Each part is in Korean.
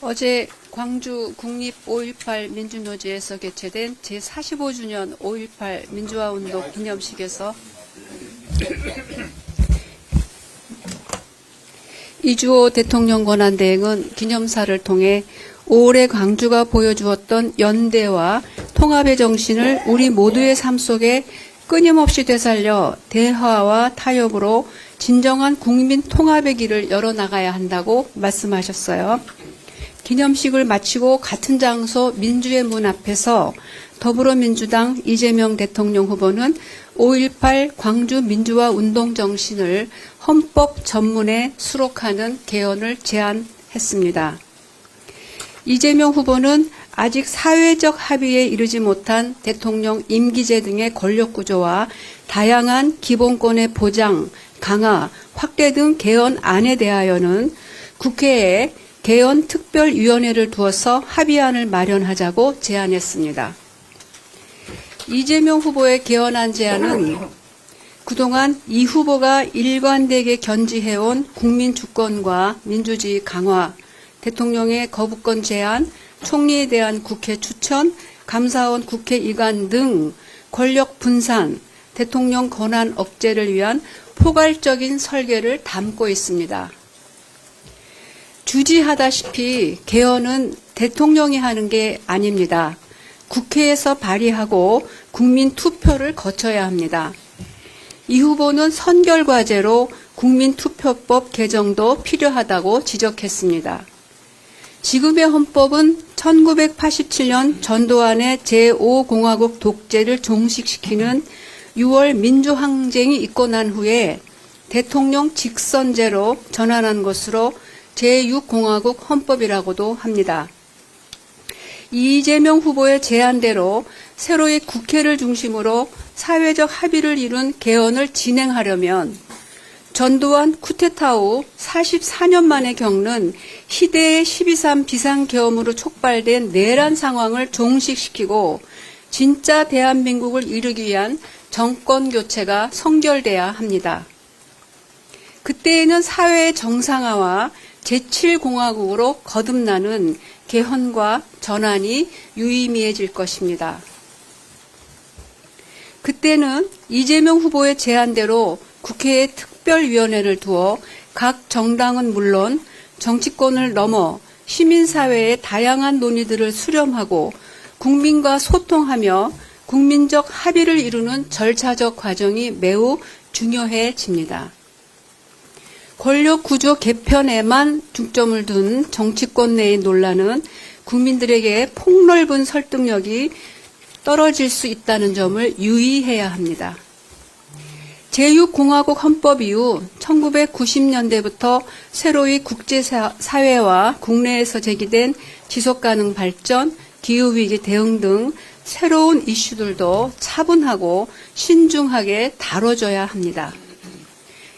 어제 광주 국립 5.18 민주노조에서 개최된 제45주년 5.18 민주화운동 기념식에서 이주호 대통령 권한대행은 기념사를 통해 올해 광주가 보여주었던 연대와 통합의 정신을 우리 모두의 삶 속에 끊임없이 되살려 대화와 타협으로 진정한 국민 통합의 길을 열어나가야 한다고 말씀하셨어요. 기념식을 마치고 같은 장소 민주의 문 앞에서 더불어민주당 이재명 대통령 후보는 5.18 광주 민주화 운동 정신을 헌법 전문에 수록하는 개헌을 제안했습니다. 이재명 후보는 아직 사회적 합의에 이르지 못한 대통령 임기제 등의 권력구조와 다양한 기본권의 보장, 강화, 확대 등 개헌안에 대하여는 국회에 개헌 특별위원회를 두어서 합의안을 마련하자고 제안했습니다. 이재명 후보의 개헌안 제안은 그동안 이 후보가 일관되게 견지해온 국민 주권과 민주주의 강화, 대통령의 거부권 제한, 총리에 대한 국회 추천, 감사원 국회 이관 등 권력 분산, 대통령 권한 억제를 위한 포괄적인 설계를 담고 있습니다. 주지하다시피 개헌은 대통령이 하는 게 아닙니다. 국회에서 발의하고 국민 투표를 거쳐야 합니다. 이 후보는 선결과제로 국민투표법 개정도 필요하다고 지적했습니다. 지금의 헌법은 1987년 전두환의 제5공화국 독재를 종식시키는 6월 민주항쟁이 있고 난 후에 대통령 직선제로 전환한 것으로 제6공화국 헌법이라고도 합니다. 이재명 후보의 제안대로 새로이 국회를 중심으로 사회적 합의를 이룬 개헌을 진행하려면 전두환 쿠데타 후 44년 만에 겪는 희대의 12.3 비상계엄으로 촉발된 내란 상황을 종식시키고 진짜 대한민국을 이루기 위한 정권 교체가 성결돼야 합니다. 그때에는 사회의 정상화와 제7공화국으로 거듭나는 개헌과 전환이 유의미해질 것입니다. 그때는 이재명 후보의 제안대로 국회에 특별위원회를 두어 각 정당은 물론 정치권을 넘어 시민사회의 다양한 논의들을 수렴하고 국민과 소통하며 국민적 합의를 이루는 절차적 과정이 매우 중요해집니다. 권력구조 개편에만 중점을 둔 정치권 내의 논란은 국민들에게 폭넓은 설득력이 떨어질 수 있다는 점을 유의해야 합니다. 제6공화국 헌법 이후 1990년대부터 새로이 국제사회와 국내에서 제기된 지속가능 발전, 기후위기 대응 등 새로운 이슈들도 차분하고 신중하게 다뤄져야 합니다.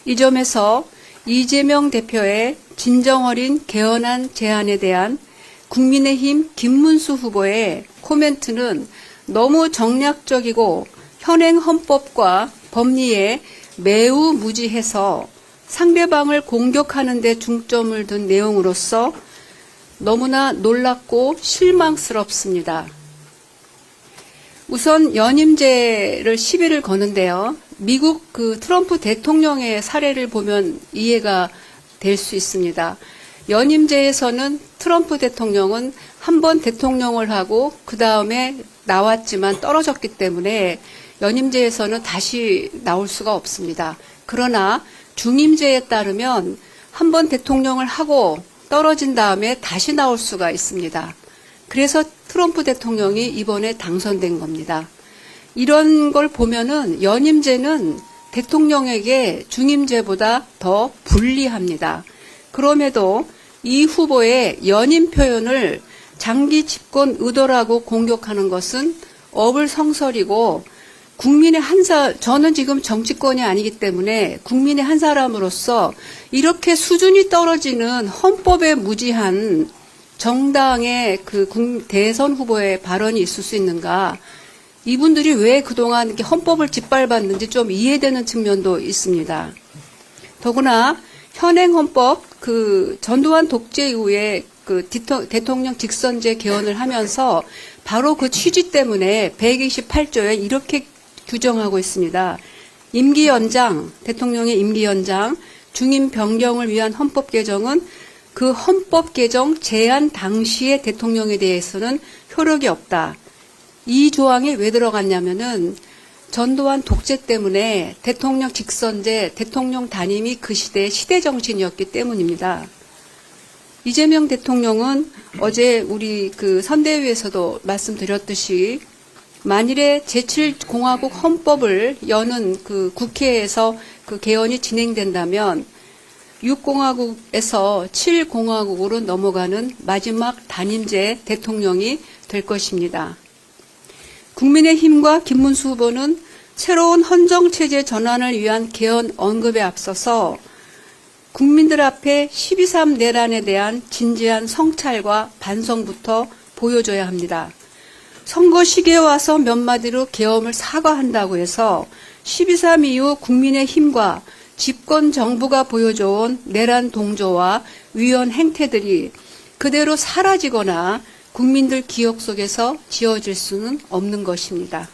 이 점에서 이재명 대표의 진정어린 개헌안 제안에 대한 국민의힘 김문수 후보의 코멘트는 너무 정략적이고 현행 헌법과 법리에 매우 무지해서 상대방을 공격하는 데 중점을 둔 내용으로서 너무나 놀랍고 실망스럽습니다. 우선 연임제를 시비를 거는데요. 미국 트럼프 대통령의 사례를 보면 이해가 될 수 있습니다. 연임제에서는 트럼프 대통령은 한 번 대통령을 하고 그 다음에 나왔지만 떨어졌기 때문에 연임제에서는 다시 나올 수가 없습니다. 그러나 중임제에 따르면 한 번 대통령을 하고 떨어진 다음에 다시 나올 수가 있습니다. 그래서 트럼프 대통령이 이번에 당선된 겁니다. 이런 걸 보면은 연임제는 대통령에게 중임제보다 더 불리합니다. 그럼에도 이 후보의 연임 표현을 장기 집권 의도라고 공격하는 것은 어불성설이고 국민의 저는 지금 정치권이 아니기 때문에 국민의 한 사람으로서 이렇게 수준이 떨어지는 헌법에 무지한 정당의 대선 후보의 발언이 있을 수 있는가. 이분들이 왜 그동안 이렇게 헌법을 짓밟았는지 좀 이해되는 측면도 있습니다. 더구나 현행 헌법 전두환 독재 이후에 대통령 직선제 개헌을 하면서 바로 그 취지 때문에 128조에 이렇게 규정하고 있습니다. 임기 연장, 대통령의 임기 연장, 중임 변경을 위한 헌법 개정은 그 헌법 개정 제안 당시의 대통령에 대해서는 효력이 없다. 이 조항이 왜 들어갔냐면은 전두환 독재 때문에 대통령 직선제, 대통령 단임이 그 시대의 시대 정신이었기 때문입니다. 이재명 대통령은 어제 우리 그 선대위에서도 말씀드렸듯이 만일에 제7공화국 헌법을 여는 그 국회에서 그 개헌이 진행된다면 6공화국에서 7공화국으로 넘어가는 마지막 단임제 대통령이 될 것입니다. 국민의힘과 김문수 후보는 새로운 헌정체제 전환을 위한 개헌 언급에 앞서서 국민들 앞에 12.3 내란에 대한 진지한 성찰과 반성부터 보여줘야 합니다. 선거 시기에 와서 몇 마디로 계엄을 사과한다고 해서 12.3 이후 국민의힘과 집권 정부가 보여줘온 내란 동조와 위헌 행태들이 그대로 사라지거나 국민들 기억 속에서 지워질 수는 없는 것입니다.